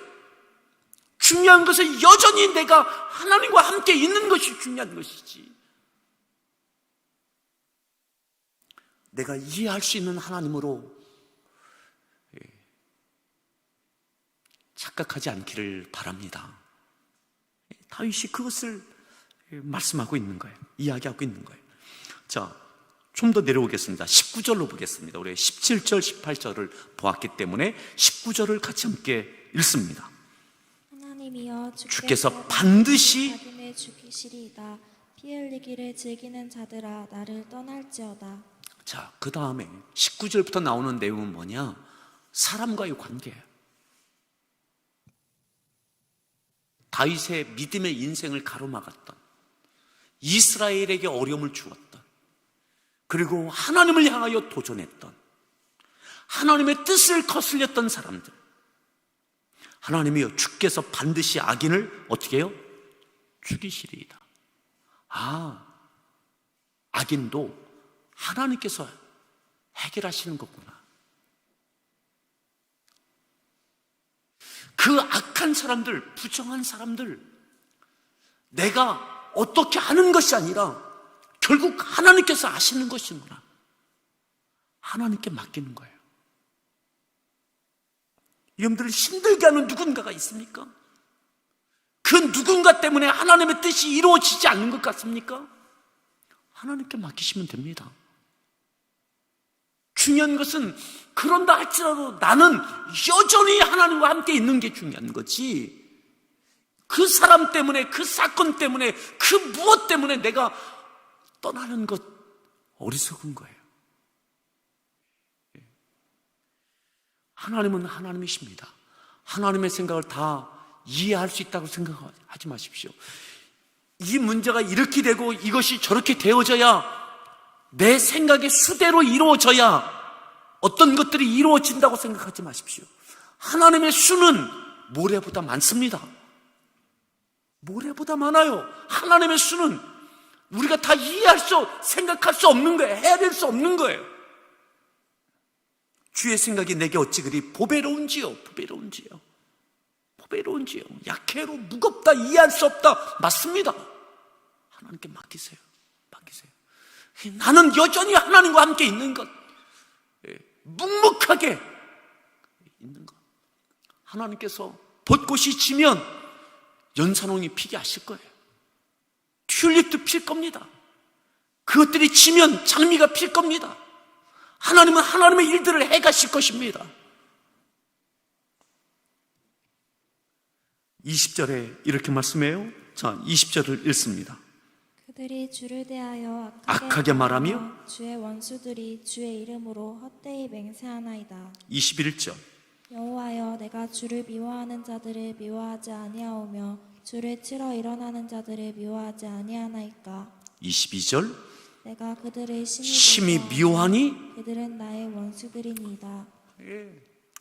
중요한 것은 여전히 내가 하나님과 함께 있는 것이 중요한 것이지, 내가 이해할 수 있는 하나님으로 착각하지 않기를 바랍니다. 다윗이 그것을 말씀하고 있는 거예요. 이야기하고 있는 거예요. 자, 좀 더 내려오겠습니다. 19절로 보겠습니다. 우리 17절, 18절을 보았기 때문에 19절을 같이 함께 읽습니다. 하나님이여 주께서 반드시 자기네 죽이시리이다. 피 흘리기를 즐기는 자들아 나를 떠날지어다. 자, 그 다음에 19절부터 나오는 내용은 뭐냐? 사람과의 관계예요. 다윗의 믿음의 인생을 가로막았던, 이스라엘에게 어려움을 주었던, 그리고 하나님을 향하여 도전했던, 하나님의 뜻을 거슬렸던 사람들, 하나님이여 주께서 반드시 악인을 어떻게 해요? 죽이시리이다. 악인도 하나님께서 해결하시는 거구나. 그 악한 사람들, 부정한 사람들, 내가 어떻게 하는 것이 아니라 결국 하나님께서 아시는 것이구나. 하나님께 맡기는 거예요. 여러분들을 힘들게 하는 누군가가 있습니까? 그 누군가 때문에 하나님의 뜻이 이루어지지 않는 것 같습니까? 하나님께 맡기시면 됩니다. 중요한 것은 그런다 할지라도 나는 여전히 하나님과 함께 있는 게 중요한 거지, 그 사람 때문에, 그 사건 때문에, 그 무엇 때문에 내가 떠나는 것 어리석은 거예요. 하나님은 하나님이십니다. 하나님의 생각을 다 이해할 수 있다고 생각하지 마십시오. 이 문제가 이렇게 되고 이것이 저렇게 되어져야, 내 생각의 수대로 이루어져야 어떤 것들이 이루어진다고 생각하지 마십시오. 하나님의 수는 모래보다 많습니다. 모래보다 많아요. 하나님의 수는 우리가 다 이해할 수, 생각할 수 없는 거예요. 헤아릴 수 없는 거예요. 주의 생각이 내게 어찌 그리 보배로운지요. 보배로운지요. 약해로 무겁다, 이해할 수 없다. 맞습니다. 하나님께 맡기세요. 나는 여전히 하나님과 함께 있는 것, 묵묵하게 있는 것. 하나님께서 벚꽃이 지면 연산홍이 피게 하실 거예요. 튤립도 필 겁니다. 그것들이 지면 장미가 필 겁니다. 하나님은 하나님의 일들을 해가실 것입니다. 20절에 이렇게 말씀해요. 자, 20절을 읽습니다. 그들이 주를 대하여 악하게 말하며 주의 원수들이 주의 이름으로 헛되이 맹세하나이다. 21절. 여호와여, 내가 주를 미워하는 자들을 미워하지 아니하오며 주를 치러 일어나는 자들을 미워하지 아니하나이까. 22절. 내가 그들을 심히 미워하니 그들은 나의 원수들이니이다.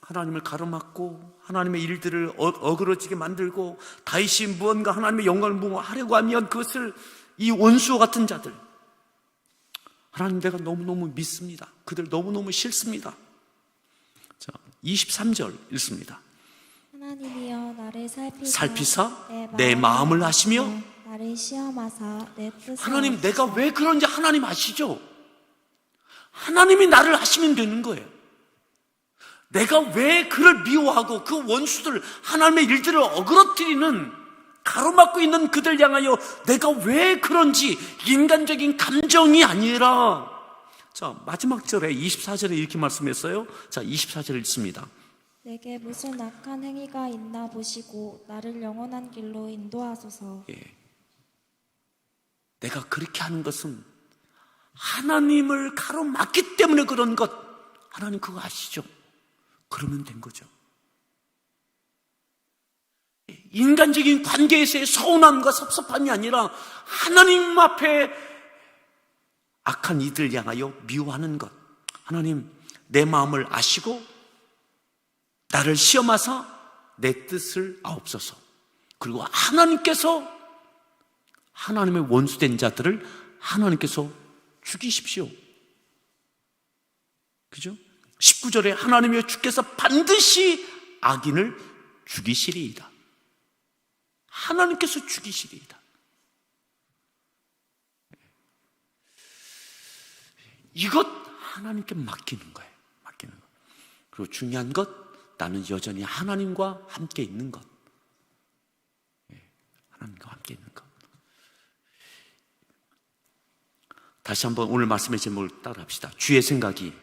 하나님을 가로막고 하나님의 일들을 어그러지게 만들고 다윗이 무언가 하나님의 영광을 하려고 하면 그것을 이 원수와 같은 자들, 하나님 내가 너무너무 믿습니다. 그들 너무너무 싫습니다. 자, 23절 읽습니다. 하나님이여, 나를 살피사 내 마음을 아시며 나를 시험하사 내 뜻을 하나님, 내가 왜 그런지 하나님 아시죠? 하나님이 나를 아시면 되는 거예요. 내가 왜 그를 미워하고 그 원수들, 하나님의 일들을 어그러뜨리는, 가로막고 있는 그들 향하여 내가 왜 그런지 인간적인 감정이 아니라, 자, 마지막 절에 24절에 이렇게 말씀했어요. 자, 24절 읽습니다. 내게 무슨 악한 행위가 있나 보시고 나를 영원한 길로 인도하소서. 내가 그렇게 하는 것은 하나님을 가로막기 때문에 그런 것, 하나님 그거 아시죠? 그러면 된 거죠. 인간적인 관계에서의 서운함과 섭섭함이 아니라 하나님 앞에 악한 이들 향하여 미워하는 것. 하나님, 내 마음을 아시고 나를 시험하사 내 뜻을 아옵소서. 그리고 하나님께서 하나님의 원수된 자들을 하나님께서 죽이십시오. 그죠? 19절에 하나님이여 주께서 반드시 악인을 죽이시리이다. 하나님께서 죽이시리이다. 이것 하나님께 맡기는 거예요. 맡기는 것. 그리고 중요한 것, 나는 여전히 하나님과 함께 있는 것. 하나님과 함께 있는 것. 다시 한번 오늘 말씀의 제목을 따라합시다. 주의 생각이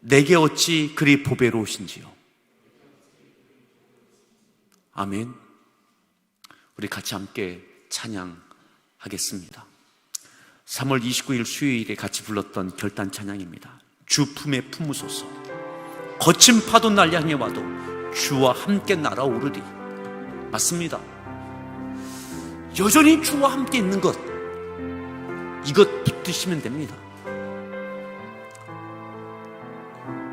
내게 어찌 그리 보배로우신지요. 아멘. 우리 같이 함께 찬양하겠습니다. 3월 29일 수요일에 같이 불렀던 결단 찬양입니다. 주 품에 품으소서. 거친 파도 날 향해 와도 주와 함께 날아오르리. 맞습니다. 여전히 주와 함께 있는 것, 이것 붙드시면 됩니다.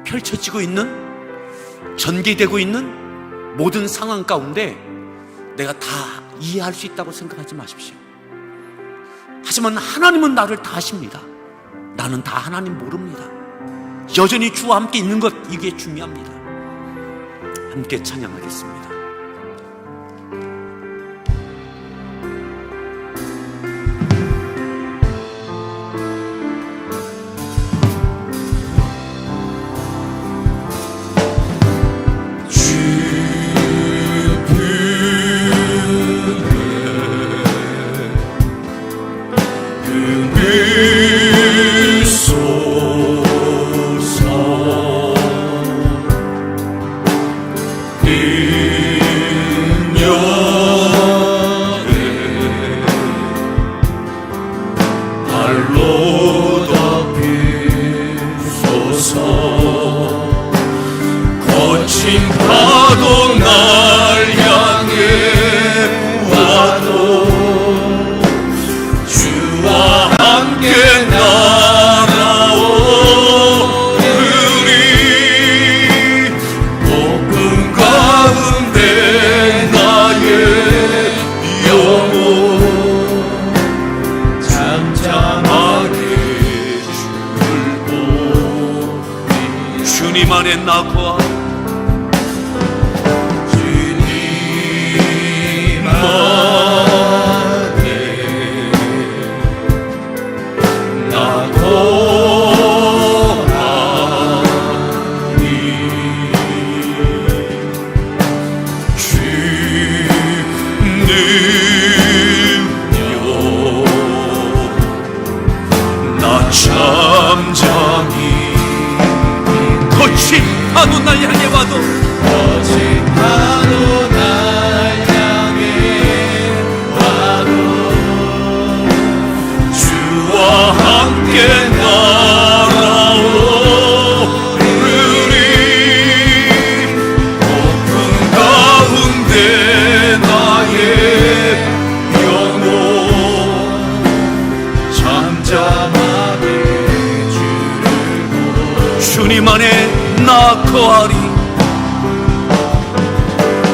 펼쳐지고 있는, 전개되고 있는 모든 상황 가운데 내가 다 이해할 수 있다고 생각하지 마십시오. 하지만 하나님은 나를 다 아십니다. 나는 다 하나님 모릅니다. 여전히 주와 함께 있는 것, 이게 중요합니다. 함께 찬양하겠습니다. 주님 안에 나 거하리. 주님 안에 나 거하리. 주는요 나 잠잠히 거친 파도 날 향해 와도 거친 파도 날 향해 와도 주와 함께 날아오르리. 높은 가운데 나의 영혼 잠잠하게 주님 안에 나 거하리.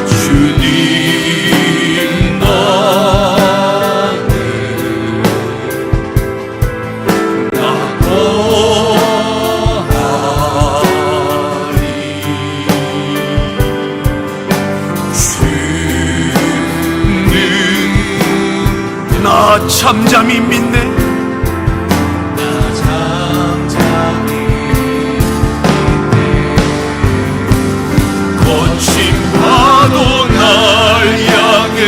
주님 안에 나 거하리. 주는 나 잠잠히 믿네. 나 잠잠히 거친 파도 날 향해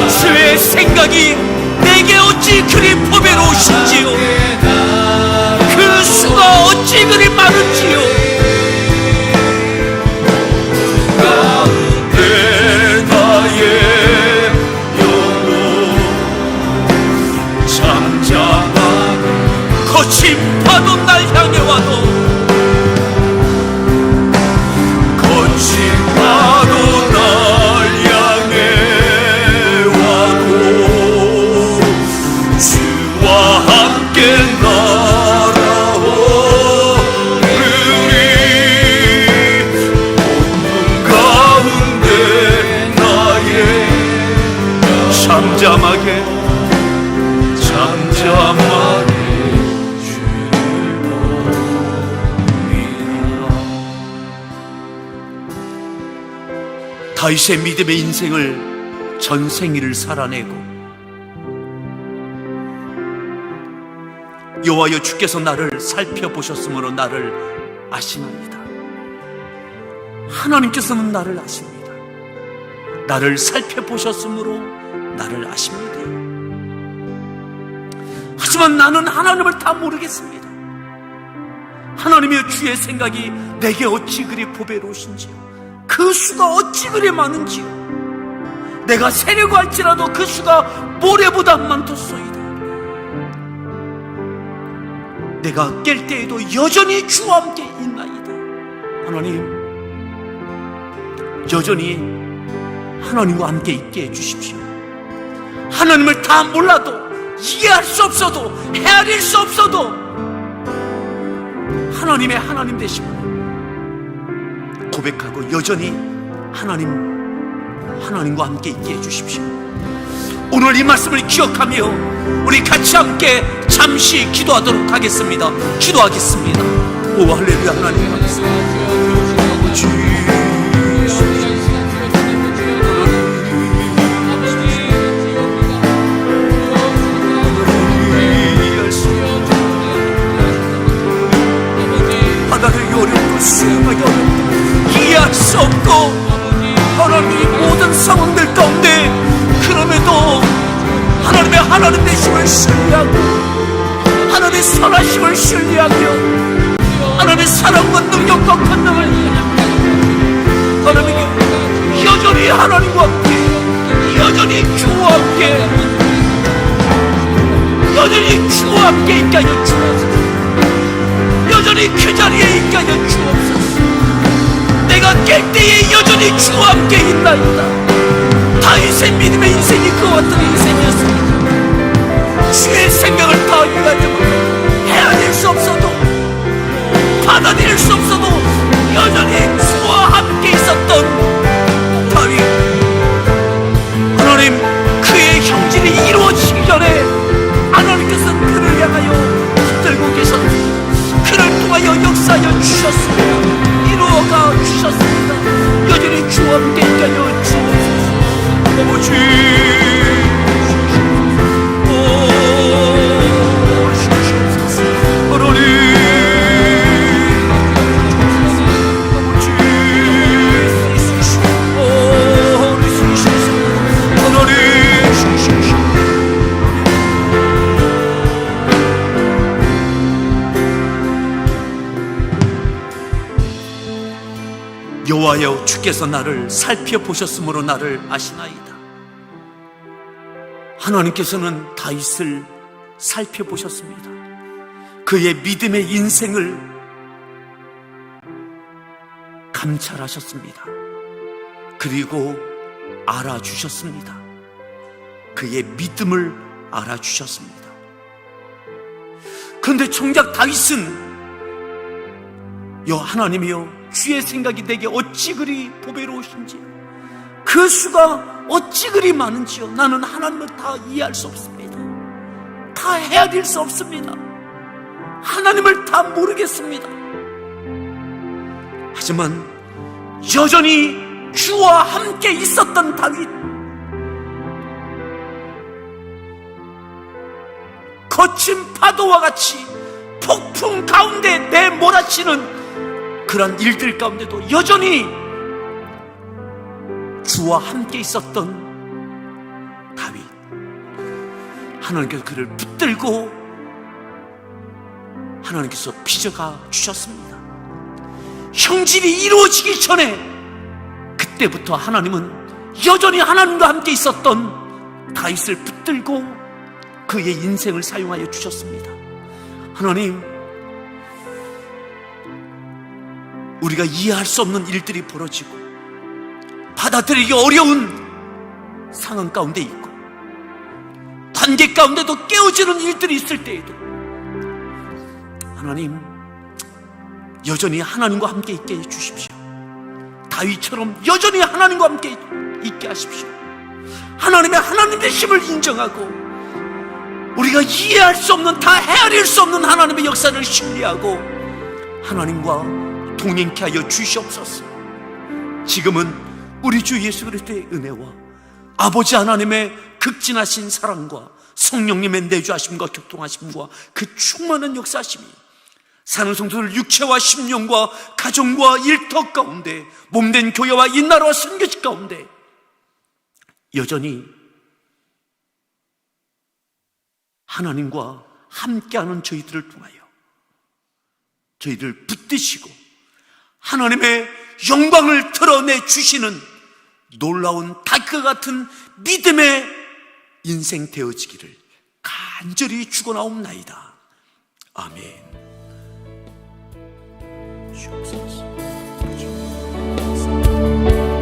주의 생각이 내게 어찌 그리 보배로우신지요. 그 수가 어찌 그리 많은지요. 가운데 나의 영혼 잠잠하게 거친 파도 날 향해 와도 거친 파도 날 향해 와도 주와 함께 날아오르리. 높은 가운데 나의 잠잠하게 다윗의 믿음의 인생을 전생일을 살아내고 여호와여 주께서 나를 살펴보셨으므로 나를 아시나이다. 하나님께서는 나를 아십니다. 나를 살펴보셨으므로 나를 아십니다. 하지만 나는 하나님을 다 모르겠습니다. 하나님의 주의 생각이 내게 어찌 그리 보배로우신지요. 그 수가 어찌 그리 많은지요. 내가 세려고 할지라도 그 수가 모래보다 많겠소이다. 내가 깰 때에도 여전히 주와 함께 있나이다. 하나님, 여전히 하나님과 함께 있게 해주십시오. 하나님을 다 몰라도, 이해할 수 없어도, 헤아릴 수 없어도 하나님의 하나님 되심을 고백하고 여전히 하나님과 함께 있게 해주십시오. 오늘 이 말씀을 기억하며 우리 같이 함께 잠시 기도하도록 하겠습니다. 기도하겠습니다. 오 할렐루야. 하나님 감사합니다. 바다를 어렵고 수영하기 어렵고 이해할 수 없고 하나님의 모든 상황들 가운데 그럼에도 하나님의 하나님 되심을 신뢰하고 하나님의 선하심을 신뢰하며 하나님의 사랑과 능력과 권능을 하나님께 여전히 하나님과 함께 여전히 주와 함께 여전히 주와 함께 있게 하여 주옵소서. 여전히 그 자리에 있게 하여 주옵소서. 내가 깰 때에 여전히 주와 함께 있나이다. 다윗의 믿음의 인생이 그와 같은 인생이었습니다. 주의 생각을 다 이해하려고 헤아릴 수 없어도 받아들일 수 없어도 여전히 주와 함께 있었던 다윗. 하나님, 그의 형질이 이루어지기 전에 하나님께서 그를 향하여 붙들고 계셨고 그를 통하여 역사하여 주셨습니다. 이루어가 주셨습니다. 여전히 주와 함께 있게 하여 주옵소서. 아버지 여호와여, 주께서 나를 살펴보셨으므로 나를 아시나이다. 하나님께서는 다윗을 살펴보셨습니다. 그의 믿음의 인생을 감찰하셨습니다. 그리고 알아주셨습니다. 그의 믿음을 알아주셨습니다. 그런데 정작 다윗은 여 하나님이여, 주의 생각이 내게 어찌 그리 보배로우신지요, 그 수가 어찌 그리 많은지요, 나는 하나님을 다 이해할 수 없습니다. 다 헤아릴 수 없습니다. 하나님을 다 모르겠습니다. 하지만 여전히 주와 함께 있었던 다윗, 거친 파도와 같이 폭풍 가운데 내몰아치는 그런 일들 가운데도 여전히 주와 함께 있었던 다윗, 하나님께서 그를 붙들고 하나님께서 빚어가 주셨습니다. 형질이 이루어지기 전에 그때부터 하나님은 여전히 하나님과 함께 있었던 다윗을 붙들고 그의 인생을 사용하여 주셨습니다. 하나님, 우리가 이해할 수 없는 일들이 벌어지고 받아들이기 어려운 상황 가운데 있고 관계 가운데도 깨어지는 일들이 있을 때에도 하나님, 여전히 하나님과 함께 있게 해주십시오. 다윗처럼 여전히 하나님과 함께 있게 하십시오. 하나님의 힘을 인정하고 우리가 이해할 수 없는, 다 헤아릴 수 없는 하나님의 역사를 신뢰하고 하나님과 동행케 하여 주시옵소서. 지금은 우리 주 예수 그리스도의 은혜와 아버지 하나님의 극진하신 사랑과 성령님의 내주하심과 교통하심과 그 충만한 역사하심이 사는 성도들 육체와 심령과 가정과 일터 가운데, 몸된 교회와 인나라와 선교직 가운데 여전히 하나님과 함께하는 저희들을 통하여 저희들을 붙드시고 하나님의 영광을 드러내 주시는 놀라운 닭과 같은 믿음의 인생 되어지기를 간절히 축원하옵나이다. 아멘. 주옵소서.